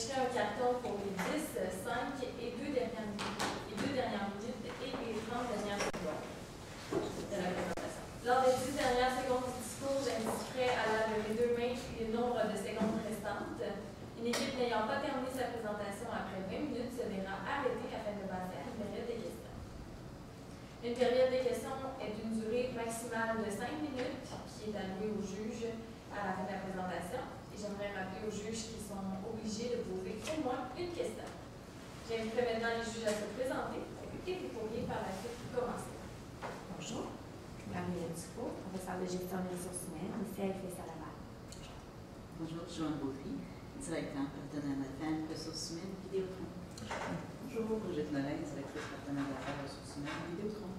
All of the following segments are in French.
chercherai un carton pour les 10, 5 et 2 dernières minutes et les 30 dernières secondes de la présentation. Lors des 10 dernières secondes du discours, j'indiquerai à la levée de main le nombre de secondes restantes. Une équipe n'ayant pas terminé sa présentation après 20 minutes se verra arrêtée afin de passer à une période des questions. Une période des questions est d'une durée maximale de 5 minutes qui est allouée aux juges à la fin de la présentation. Et j'aimerais rappeler aux juges qui sont obligés de poser au moins une question. J'inviterai maintenant les juges à se présenter et vous pourriez par la suite commencer. Bonjour, Marie-Hélène Dufault, professeure de gestion des ressources humaines ici à FSA Laval. Bonjour, Joanne Beautry, directeur partenaire d'affaires ressources humaines Vidéotron. Bonjour, Brigitte Nolin, directrice partenaire d'affaires ressources humaines Vidéotron.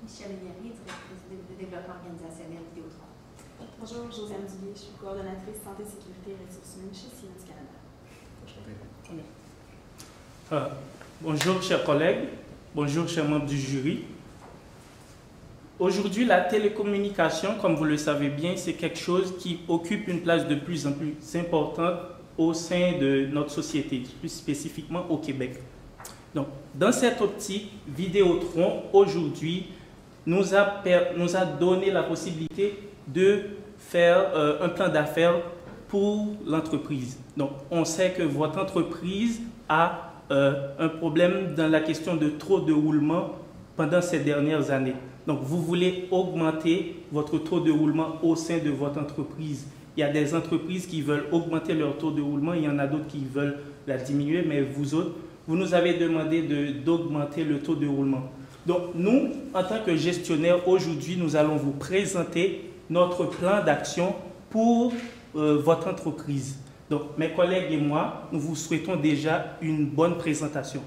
Michèle Guéry, directrice de développement organisationnel Vidéotron. Bonjour, Josiane Duguay, je suis coordonnatrice santé, sécurité et ressources humaines chez Siemens Canada. Bonjour, chers collègues. Bonjour, chers membres du jury. Aujourd'hui, la télécommunication, comme vous le savez bien, c'est quelque chose qui occupe une place de plus en plus importante au sein de notre société, plus spécifiquement au Québec. Donc, dans cette optique, Vidéotron, aujourd'hui, nous a donné la possibilité de faire un plan d'affaires pour l'entreprise. Donc, on sait que votre entreprise a un problème dans la question de trop de roulement pendant ces dernières années. Donc, vous voulez augmenter votre taux de roulement au sein de votre entreprise. Il y a des entreprises qui veulent augmenter leur taux de roulement, il y en a d'autres qui veulent la diminuer, mais vous autres, vous nous avez demandé d'augmenter le taux de roulement. Donc, nous, en tant que gestionnaire, aujourd'hui, nous allons vous présenter notre plan d'action pour votre entreprise. Donc, mes collègues et moi, nous vous souhaitons déjà une bonne présentation.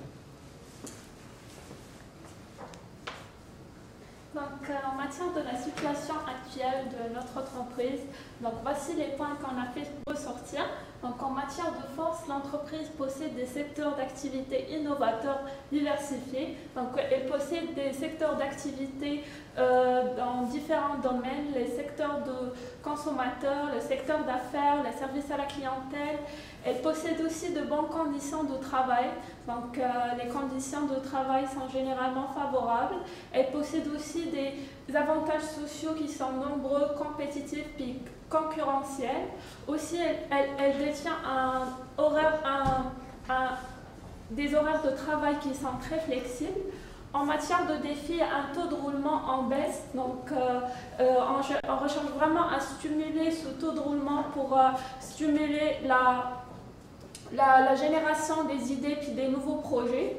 Donc, en matière de la situation actuelle de notre entreprise, donc voici les points qu'on a fait ressortir. Donc, en matière de force, l'entreprise possède des secteurs d'activité innovateurs diversifiés. Donc, elle possède des secteurs d'activité dans différents domaines, les secteurs de consommateurs, le secteur d'affaires, les services à la clientèle. Elle possède aussi de bonnes conditions de travail. Donc, les conditions de travail sont généralement favorables. Elle possède aussi des avantages sociaux qui sont nombreux, compétitifs et concurrentiels. Aussi, elle détient des horaires de travail qui sont très flexibles. En matière de défis, un taux de roulement en baisse. Donc, on recherche vraiment à stimuler ce taux de roulement pour stimuler la génération des idées et des nouveaux projets.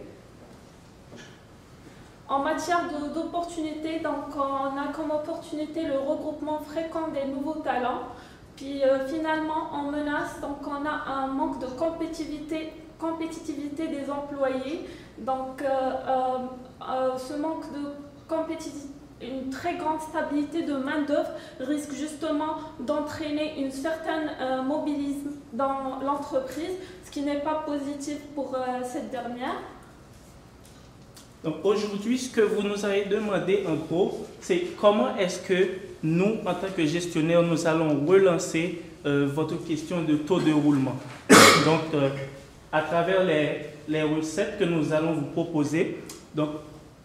En matière d'opportunités, donc on a comme opportunité le regroupement fréquent des nouveaux talents. Puis finalement, on menace, donc on a un manque de compétitivité des employés. Donc ce manque de compétitivité, une très grande stabilité de main-d'œuvre risque justement d'entraîner une certaine mobilisme dans l'entreprise, ce qui n'est pas positif pour cette dernière. Donc aujourd'hui, ce que vous nous avez demandé en gros, c'est comment est-ce que nous, en tant que gestionnaires, nous allons relancer votre question de taux de roulement. Donc, à travers les recettes que nous allons vous proposer, donc,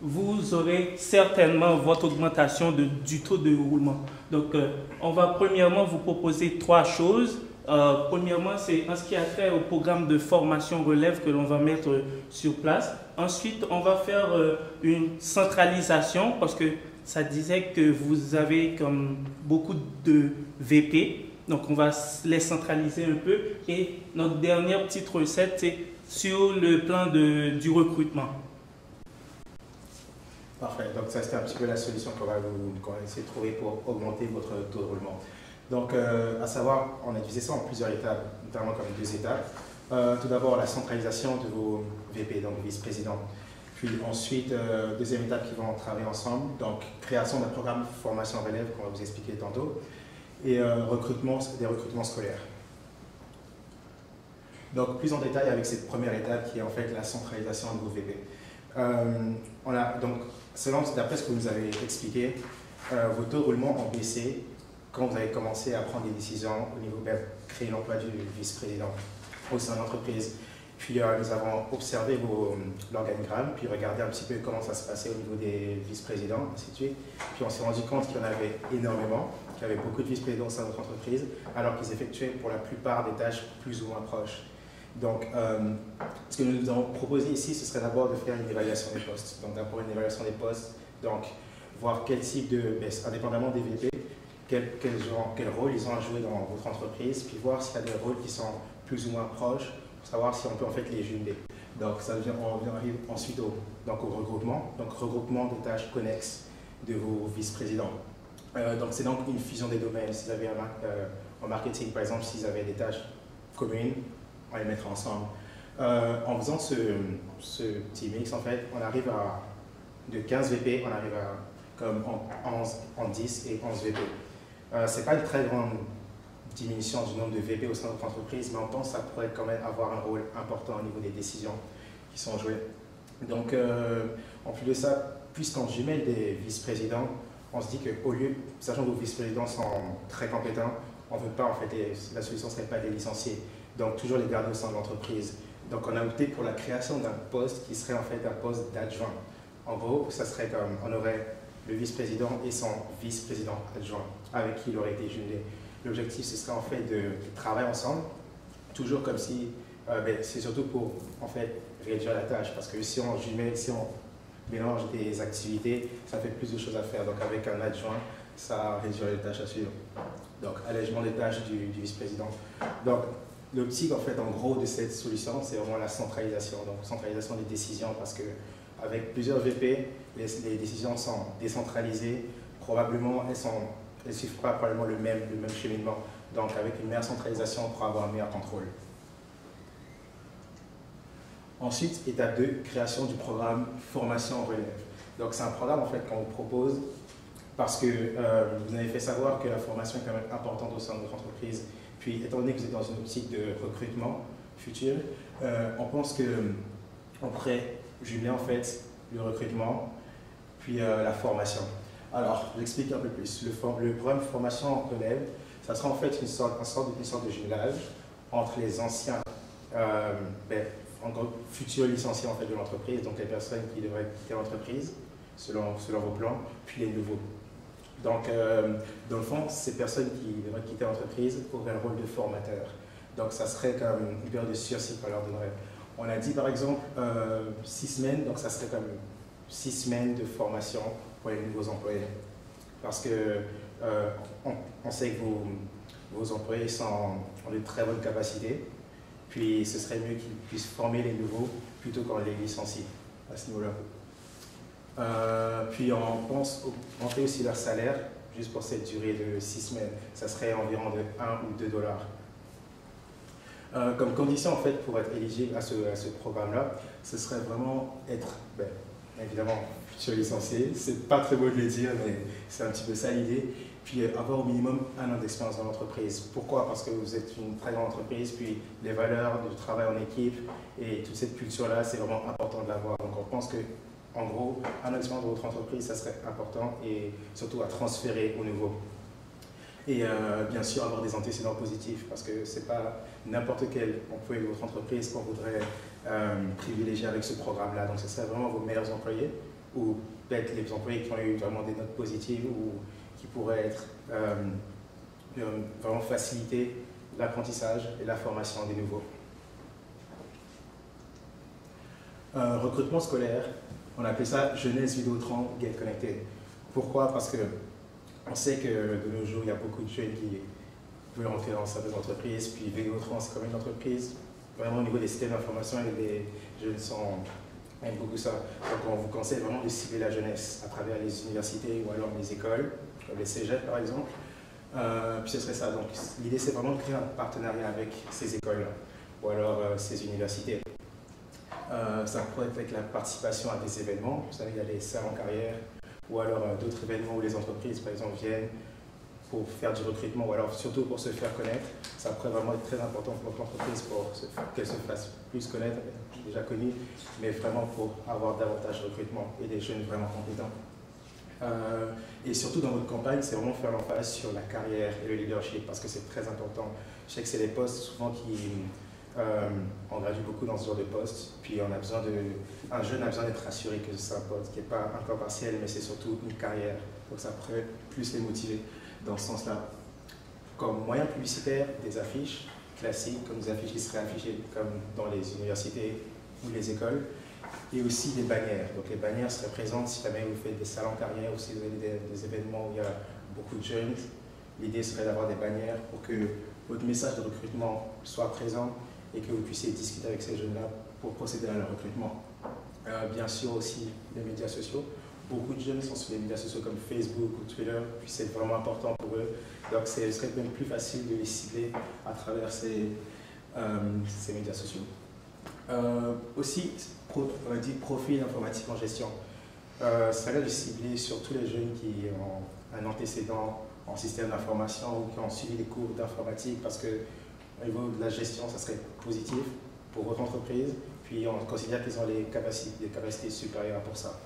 vous aurez certainement votre augmentation du taux de roulement. Donc, on va premièrement vous proposer 3 choses. Premièrement, c'est en ce qui a trait au programme de formation relève que l'on va mettre sur place. Ensuite, on va faire une centralisation parce que ça disait que vous avez comme beaucoup de VP. Donc, on va les centraliser un peu. Et notre dernière petite recette, c'est sur le plan du recrutement. Parfait. Donc, ça, c'était un petit peu la solution qu'on va essayer de trouver pour augmenter votre taux de roulement. Donc, à savoir, on a divisé ça en plusieurs étapes, notamment comme 2 étapes. Tout d'abord, la centralisation de vos VP, donc vice-présidents. Puis ensuite, deuxième étape qui vont travailler ensemble, donc création d'un programme de formation relève qu'on va vous expliquer tantôt, et des recrutements scolaires. Donc, plus en détail avec cette première étape qui est en fait la centralisation de vos VP. Donc, d'après ce que vous nous avez expliqué, vos taux de roulement ont baissé quand vous avez commencé à prendre des décisions au niveau de créer l'emploi du vice-président. au sein de l'entreprise. Puis nous avons observé l'organigramme, puis regardé un petit peu comment ça se passait au niveau des vice-présidents, ainsi de suite. Puis on s'est rendu compte qu'il y en avait énormément, qu'il y avait beaucoup de vice-présidents au sein de notre entreprise, alors qu'ils effectuaient pour la plupart des tâches plus ou moins proches. Donc, ce que nous nous avons proposé ici, ce serait d'abord de faire une évaluation des postes. Donc, d'abord une évaluation des postes, donc voir quel type de, indépendamment des VP, quel rôle ils ont à jouer dans votre entreprise, puis voir s'il y a des rôles qui sont plus ou moins proches, pour savoir si on peut en fait les jumeler. Donc, on arrive ensuite au regroupement, donc regroupement des tâches connexes de vos vice-présidents. Donc, c'est donc une fusion des domaines. Si vous avez en marketing, par exemple, s'ils avaient des tâches communes, on les mettra ensemble. En faisant ce petit mix, en fait, on arrive de 15 VP, on arrive comme en 10 et 11 VP. Ce n'est pas une très grande diminution du nombre de VP au sein de notre entreprise, mais on pense que ça pourrait quand même avoir un rôle important au niveau des décisions qui sont jouées. Donc, en plus de ça, puisqu'on jumelle des vice-présidents, on se dit qu'au lieu, sachant que vos vice-présidents sont très compétents, on ne veut pas, en fait, la solution ne serait pas de les licencier. Donc, toujours les garder au sein de l'entreprise. Donc, on a opté pour la création d'un poste qui serait en fait un poste d'adjoint. En gros, ça serait comme, on aurait le vice-président et son vice-président adjoint, avec qui il aurait été jumelé. L'objectif, ce serait en fait de travailler ensemble, toujours comme si, c'est surtout pour en fait réduire la tâche, parce que si on jumelle, si on mélange des activités, ça fait plus de choses à faire. Donc avec un adjoint, ça réduirait les tâches à suivre. Donc allègement des tâches du vice-président. Donc l'optique en fait en gros de cette solution, c'est vraiment la centralisation. Donc centralisation des décisions, parce que avec plusieurs VP, les décisions sont décentralisées, probablement elles ne suivent pas probablement le même cheminement. Donc avec une meilleure centralisation, on pourra avoir un meilleur contrôle. Ensuite, étape 2, création du programme formation en relève. Donc c'est un programme en fait qu'on vous propose parce que vous avez fait savoir que la formation est quand même importante au sein de votre entreprise. Puis étant donné que vous êtes dans une optique de recrutement futur, on pense qu'on pourrait jumeler en fait le recrutement puis la formation. Alors, j'explique un peu plus. Le programme formation en relève, ça sera en fait une sorte de jumelage entre les anciens, futurs licenciés en fait de l'entreprise, donc les personnes qui devraient quitter l'entreprise selon vos plans, puis les nouveaux. Donc, dans le fond, ces personnes qui devraient quitter l'entreprise auraient un rôle de formateur. Donc, ça serait comme une période de sursis qu'on leur donnerait. On a dit par exemple 6 semaines, donc ça serait comme 6 semaines de formation pour les nouveaux employés. Parce que on sait que vos employés ont de très bonnes capacités, puis ce serait mieux qu'ils puissent former les nouveaux plutôt qu'on les licencie à ce niveau-là. Puis on pense augmenter aussi leur salaire juste pour cette durée de 6 semaines. Ça serait environ de 1 ou 2 dollars. Comme condition en fait pour être éligible à ce programme-là, ce serait vraiment être, évidemment, futur licencié. C'est pas très beau de le dire, mais c'est un petit peu ça l'idée. Puis avoir au minimum 1 an d'expérience dans l'entreprise. Pourquoi? Parce que vous êtes une très grande entreprise, puis les valeurs du travail en équipe et toute cette culture-là, c'est vraiment important de l'avoir. Donc on pense que, en gros, 1 an d'expérience dans votre entreprise, ça serait important et surtout à transférer au nouveau. Et bien sûr, avoir des antécédents positifs, parce que ce n'est pas n'importe quel employé de votre entreprise qu'on voudrait privilégier avec ce programme-là. Donc, ce serait vraiment vos meilleurs employés, ou peut-être les employés qui ont eu vraiment des notes positives, ou qui pourraient être vraiment faciliter l'apprentissage et la formation des nouveaux. Recrutement scolaire, on appelle ça Jeunesse Vidéotron Get Connected. Pourquoi? Parce que on sait que de nos jours, il y a beaucoup de jeunes qui veulent rentrer dans certaines entreprises, puis Vidéotron, c'est comme une entreprise, vraiment au niveau des systèmes d'information, et les jeunes aiment beaucoup ça. Donc on vous conseille vraiment de cibler la jeunesse à travers les universités ou alors les écoles, comme les cégeps par exemple. Puis ce serait ça. Donc l'idée, c'est vraiment de créer un partenariat avec ces écoles ou alors ces universités. Ça pourrait être avec la participation à des événements. Vous savez, il y a les salons en carrière, ou alors d'autres événements où les entreprises, par exemple, viennent pour faire du recrutement, ou alors surtout pour se faire connaître. Ça pourrait vraiment être très important pour notre entreprise pour qu'elle se fasse plus connaître, déjà connue, mais vraiment pour avoir davantage de recrutement et des jeunes vraiment compétents. Et surtout dans votre campagne, c'est vraiment faire l'emphase sur la carrière et le leadership, parce que c'est très important. Je sais que c'est des postes souvent On gradue beaucoup dans ce genre de poste, puis un jeune a besoin d'être assuré que c'est un poste qui n'est pas un temps partiel, mais c'est surtout une carrière. Donc ça pourrait plus les motiver dans ce sens-là. Comme moyen publicitaire, des affiches classiques, comme des affiches qui seraient affichées comme dans les universités ou les écoles, et aussi des bannières. Donc les bannières seraient présentes si jamais vous faites des salons carrière ou si vous avez des événements où il y a beaucoup de jeunes. L'idée serait d'avoir des bannières pour que votre message de recrutement soit présent et que vous puissiez discuter avec ces jeunes-là pour procéder à leur recrutement. Bien sûr aussi les médias sociaux. Beaucoup de jeunes sont sur les médias sociaux comme Facebook ou Twitter, puis c'est vraiment important pour eux. Donc ce serait même plus facile de les cibler à travers ces médias sociaux. Aussi, on dit profil informatique en gestion. Ça serait de cibler sur tous les jeunes qui ont un antécédent en système d'information ou qui ont suivi des cours d'informatique parce que au niveau de la gestion, ça serait positif pour votre entreprise. Puis on considère qu'ils ont des capacités supérieures pour ça.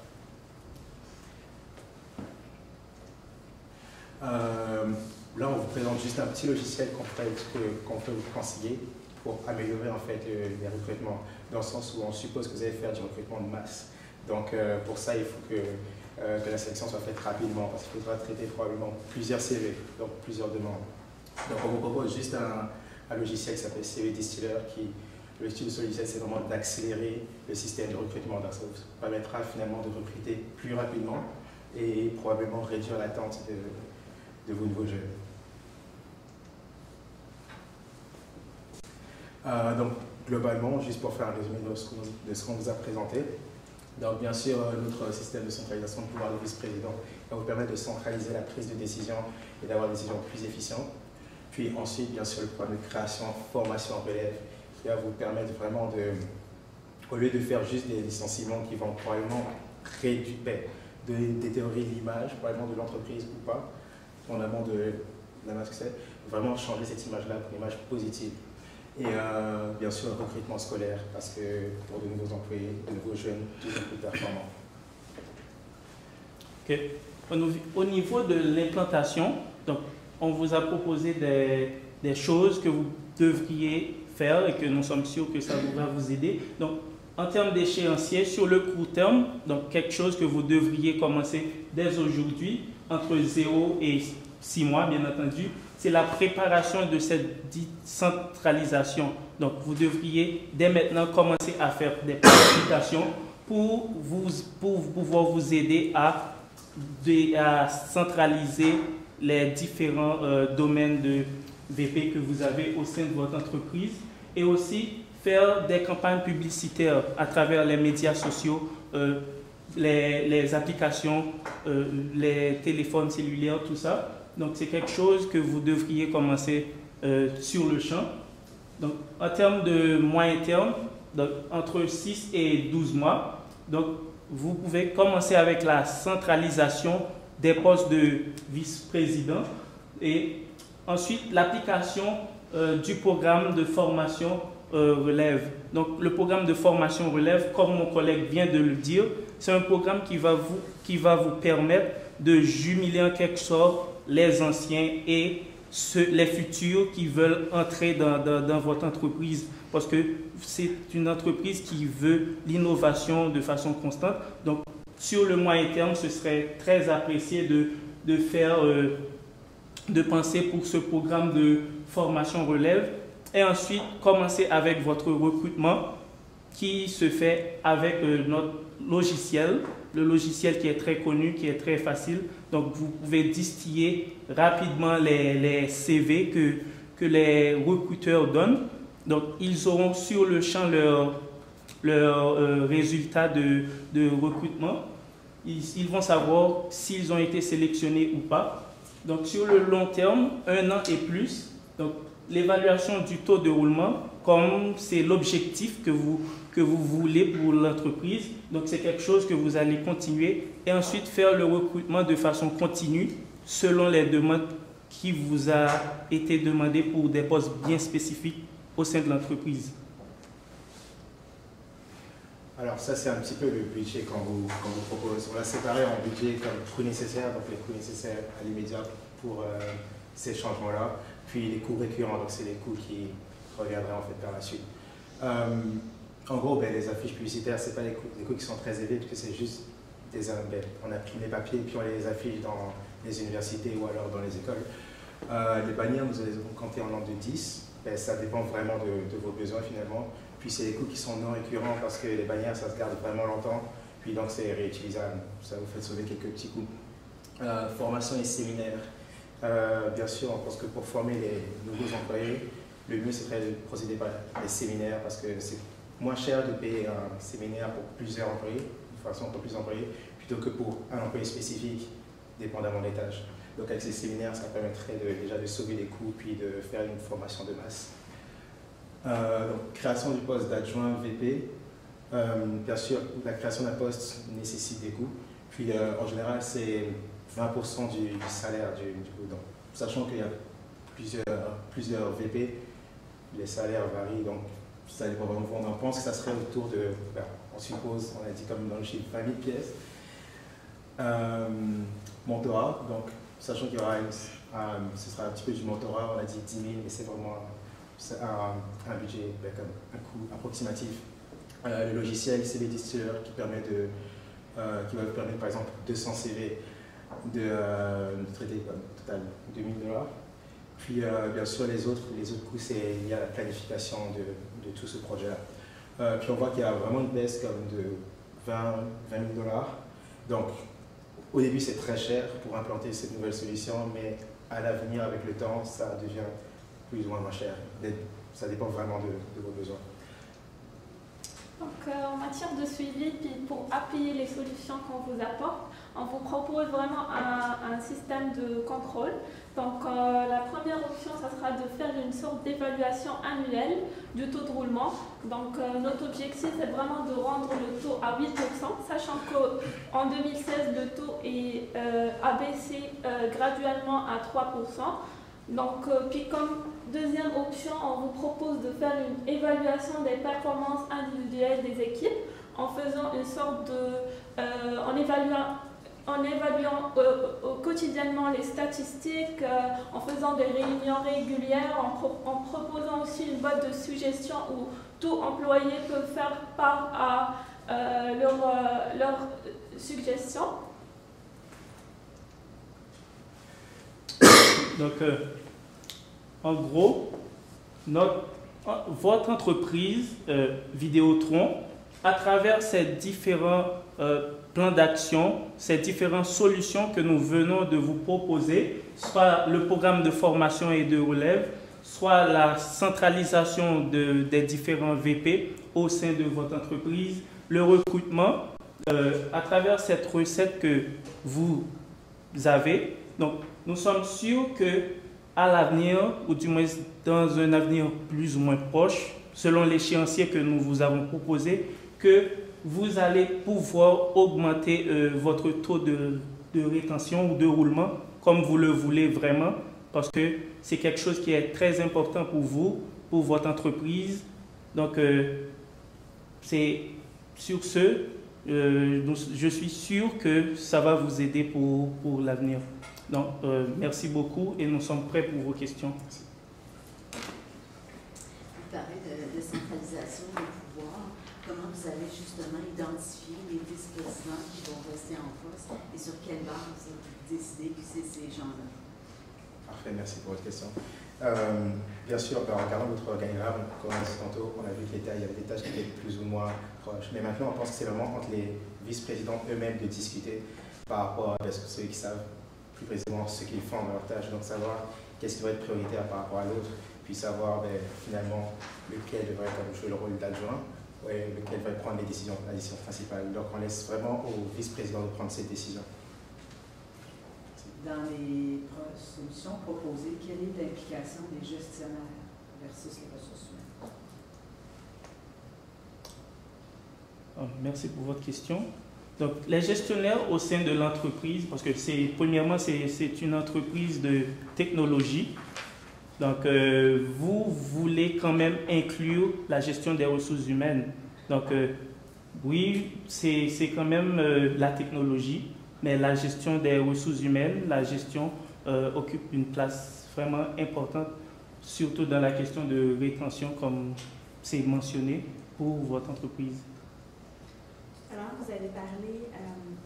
Là, on vous présente juste un petit logiciel qu'on peut vous conseiller pour améliorer en fait les recrutements, dans le sens où on suppose que vous allez faire du recrutement de masse. Donc pour ça, il faut que la sélection soit faite rapidement, parce qu'il faudra traiter probablement plusieurs CV, donc plusieurs demandes. Donc on vous propose juste un logiciel qui s'appelle CV Distiller, le style de ce logiciel, c'est vraiment d'accélérer le système de recrutement. Donc ça vous permettra finalement de recruter plus rapidement et probablement réduire l'attente de vos nouveaux jeunes. Donc, globalement, juste pour faire un résumé de ce qu'on vous a présenté, donc bien sûr, notre système de centralisation de pouvoir du vice-président va vous permettre de centraliser la prise de décision et d'avoir des décisions plus efficientes. Puis ensuite, bien sûr, le programme de création, formation en relève, qui va vous permettre vraiment au lieu de faire juste des licenciements qui vont probablement détériorer l'image, probablement de l'entreprise ou pas, en amont de la masse que c'est, vraiment changer cette image-là pour une image positive. Et bien sûr, le recrutement scolaire, parce que pour de nouveaux employés, de nouveaux jeunes, toujours plus performants. Okay. Au niveau de l'implantation, donc, on vous a proposé des choses que vous devriez faire et que nous sommes sûrs que ça va vous aider. Donc, en termes d'échéancier, sur le court terme, donc quelque chose que vous devriez commencer dès aujourd'hui, entre 0 et 6 mois, bien entendu, c'est la préparation de cette décentralisation. Donc, vous devriez dès maintenant commencer à faire des planifications pour pouvoir vous aider à centraliser les différents domaines de VP que vous avez au sein de votre entreprise et aussi faire des campagnes publicitaires à travers les médias sociaux, les applications, les téléphones cellulaires, tout ça. Donc, c'est quelque chose que vous devriez commencer sur le champ. Donc, en termes de moyen terme, donc, entre 6 et 12 mois, donc, vous pouvez commencer avec la centralisation des postes de vice-président et ensuite l'application du programme de formation relève. Donc, le programme de formation relève, comme mon collègue vient de le dire, c'est un programme qui va vous permettre de jumeler en quelque sorte les anciens et les futurs qui veulent entrer dans votre entreprise. Parce que c'est une entreprise qui veut l'innovation de façon constante. Donc, sur le moyen terme, ce serait très apprécié de penser pour ce programme de formation relève. Et ensuite, commencer avec votre recrutement qui se fait avec notre logiciel. Le logiciel qui est très connu, qui est très facile. Donc, vous pouvez distiller rapidement les CV que les recruteurs donnent. Donc, ils auront sur le champ leurs résultats de recrutement. Ils vont savoir s'ils ont été sélectionnés ou pas. Donc, sur le long terme, 1 an et plus, donc l'évaluation du taux de roulement, comme c'est l'objectif que vous voulez pour l'entreprise. Donc, c'est quelque chose que vous allez continuer et ensuite faire le recrutement de façon continue selon les demandes qui vous a été demandées pour des postes bien spécifiques au sein de l'entreprise. Alors ça, c'est un petit peu le budget qu'on vous propose. On l'a séparé en budget comme coûts nécessaires, donc les coûts nécessaires à l'immédiat pour ces changements-là, puis les coûts récurrents, donc c'est les coûts qui reviendraient en fait par la suite. En gros, ben, les affiches publicitaires, ce n'est pas des coûts qui sont très élevés, parce que c'est juste on imprime les papiers et puis on les affiche dans les universités ou alors dans les écoles. Les bannières, nous les avons comptées en nombre de 10. Ben, ça dépend vraiment de vos besoins finalement. Puis c'est des coûts qui sont non récurrents parce que les bannières, ça se garde vraiment longtemps. Puis donc c'est réutilisable. Ça vous fait sauver quelques petits coûts. Formation et séminaires. Bien sûr, on pense que pour former les nouveaux employés, le mieux serait de procéder par les séminaires parce que c'est moins cher de payer un séminaire pour plusieurs employés, de façon pour plusieurs employés, plutôt que pour un employé spécifique, dépendamment des tâches. Donc avec ces séminaires, ça permettrait déjà de sauver les coûts puis de faire une formation de masse. Donc, création du poste d'adjoint VP. Bien sûr, la création d'un poste nécessite des coûts. Puis en général, c'est 20% du salaire du coup. Donc, sachant qu'il y a plusieurs VP, les salaires varient. Donc, ça dépend vraiment. On pense que ça serait autour de, on suppose, on a dit comme dans le chiffre, 20 000 pièces. Mentorat, donc sachant qu'il y aura ce sera un petit peu du mentorat, on a dit 10 000, mais c'est vraiment un budget, comme un coût approximatif. Le logiciel CV Distiller qui va vous permettre par exemple 200 CV de traiter comme total $2 000. Puis bien sûr les autres coûts, c'est lié à la planification de tout ce projet-là. Puis on voit qu'il y a vraiment une baisse comme de 20 000 $. Donc au début c'est très cher pour implanter cette nouvelle solution, mais à l'avenir avec le temps ça devient plus ou moins cher. Ça dépend vraiment de vos besoins. Donc, en matière de suivi, puis pour appuyer les solutions qu'on vous apporte, on vous propose vraiment un système de contrôle. Donc, la première option, ça sera de faire une sorte d'évaluation annuelle du taux de roulement. Donc, notre objectif, c'est vraiment de rendre le taux à 8%, sachant qu'en 2016, le taux est abaissé graduellement à 3%. Donc, puis comme deuxième option, on vous propose de faire une évaluation des performances individuelles des équipes en faisant une sorte de... en évaluant quotidiennement les statistiques, en faisant des réunions régulières, en proposant aussi une boîte de suggestions où tout employé peut faire part à leurs suggestions. Donc, en gros, votre entreprise Vidéotron, à travers ces différents plans d'action, ces différentes solutions que nous venons de vous proposer, soit le programme de formation et de relève, soit la centralisation des différents VP au sein de votre entreprise, le recrutement, à travers cette recette que vous avez. Donc, nous sommes sûrs que à l'avenir, ou du moins dans un avenir plus ou moins proche, selon l'échéancier que nous vous avons proposé, que vous allez pouvoir augmenter votre taux de rétention ou de roulement comme vous le voulez vraiment, parce que c'est quelque chose qui est très important pour vous, pour votre entreprise. Donc, c'est sur ce, je suis sûr que ça va vous aider pour l'avenir. Donc, merci beaucoup et nous sommes prêts pour vos questions. Vous parlez de centralisation des pouvoirs. Comment vous allez justement identifier les vice-présidents qui vont rester en poste et sur quelle base vous décidez que c'est ces gens-là? Parfait, merci pour votre question. Bien sûr, en regardant votre organigramme, comme on a dit tantôt, on a vu qu'il y avait des tâches qui étaient plus ou moins proches. Mais maintenant, on pense que c'est vraiment entre les vice-présidents eux-mêmes de discuter par rapport à ceux qui savent plus précisément ce qu'ils font dans leur tâche, donc savoir qu'est-ce qui doit être prioritaire par rapport à l'autre, puis savoir finalement lequel devrait jouer le rôle d'adjoint, lequel va prendre la décision principale. Donc on laisse vraiment au vice-président de prendre cette décision. Dans les solutions proposées, quelle est l'implication des gestionnaires versus les ressources humaines? Merci pour votre question. Donc, les gestionnaires au sein de l'entreprise, parce que premièrement, c'est une entreprise de technologie. Donc, vous voulez quand même inclure la gestion des ressources humaines. Donc, oui, c'est quand même la technologie, mais la gestion des ressources humaines, la gestion occupe une place vraiment importante, surtout dans la question de rétention, comme c'est mentionné pour votre entreprise. Alors, vous avez parlé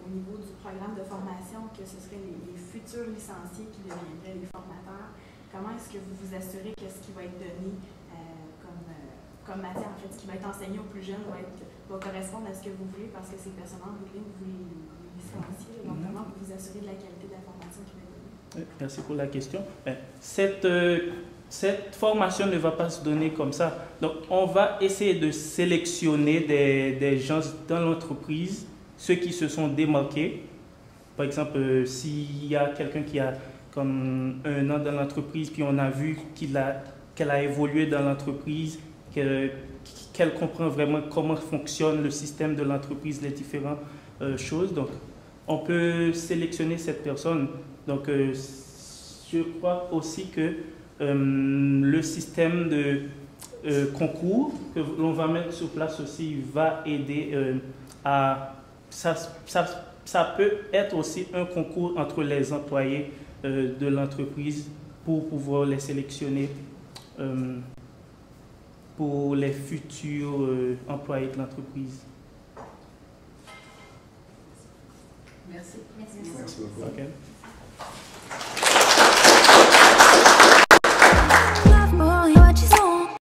au niveau du programme de formation que ce seraient les futurs licenciés qui deviendraient les formateurs. Comment est-ce que vous vous assurez que ce qui va être donné comme matière, en fait, ce qui va être enseigné aux plus jeunes va correspondre à ce que vous voulez, parce que ces personnes en bout de ligne, vous les licenciez. Donc, comment vous vous assurez de la qualité de la formation qui va être donnée? Merci pour la question. Cette formation ne va pas se donner comme ça. Donc, on va essayer de sélectionner des gens dans l'entreprise, ceux qui se sont démarqués. Par exemple, s'il y a quelqu'un qui a comme 1 an dans l'entreprise, puis on a vu qu'elle a évolué dans l'entreprise, qu'elle comprend vraiment comment fonctionne le système de l'entreprise, les différentes choses. Donc, on peut sélectionner cette personne. Donc, je crois aussi que le système de concours que l'on va mettre sur place aussi va aider à... Ça peut être aussi un concours entre les employés de l'entreprise pour pouvoir les sélectionner pour les futurs employés de l'entreprise. Merci. Merci. Merci beaucoup. Okay.